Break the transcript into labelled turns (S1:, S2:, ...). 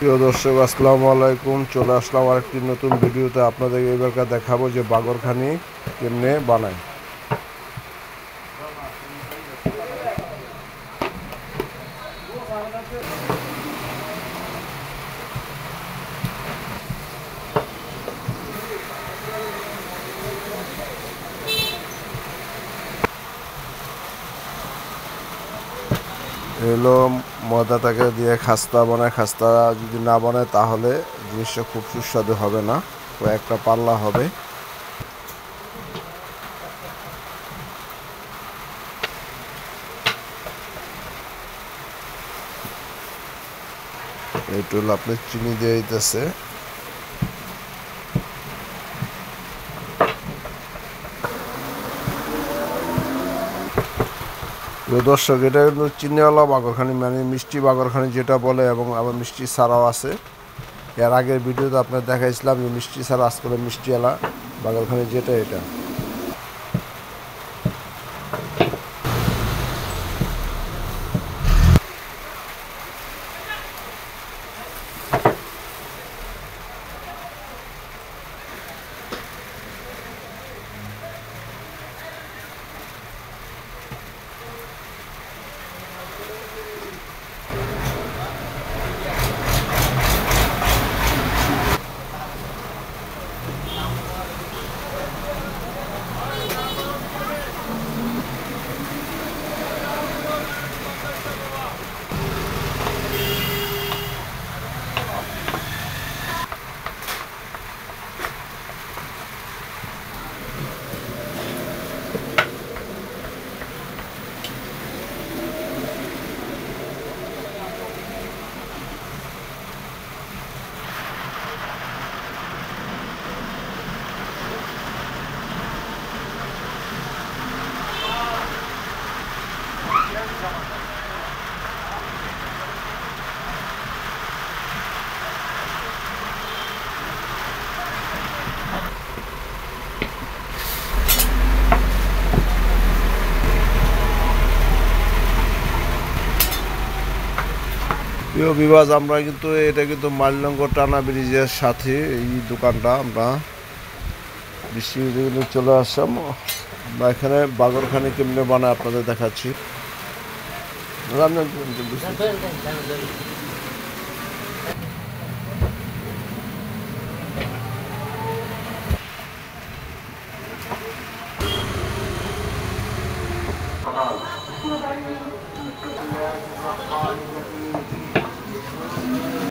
S1: প্রিয় দর্শক, আসসালামু আলাইকুম। চলে আসলাম আরেকটি নতুন ভিডিওতে। আপনাদের এবারকার দেখাবো যে বাগরখানি কেমনে বানায়। এগুলো ময়দাটাকে দিয়ে খাস্তা বানায়। খাস্তা যদি না বানায় তাহলে জিনিসটা খুব সুস্বাদু হবে না, কয়েকটা পাল্লা হবে। একটু আপনি চিনি দিয়ে দিতেছে। দর্শক, এটা কিন্তু চিনিওয়ালা বাগরখানি, মানে মিষ্টি বাগরখানি যেটা বলে, এবং আবার মিষ্টি ছাড়াও আছে। এর আগের ভিডিওতে আপনার দেখাইছিলাম যে মিষ্টি ছাড়া, আজ করে মিষ্টিওয়ালা বাগরখানি যেটা এটা। প্রিয় বিভাজ, আমরা কিন্তু এটা কিন্তু মাইলনগর টানা ব্রিজের সাথে এই দোকানটা। আমরা বৃষ্টি চলে আসলাম। আমরা এখানে বাগরখানি কেমনে বানায় আপনাদের দেখাচ্ছি।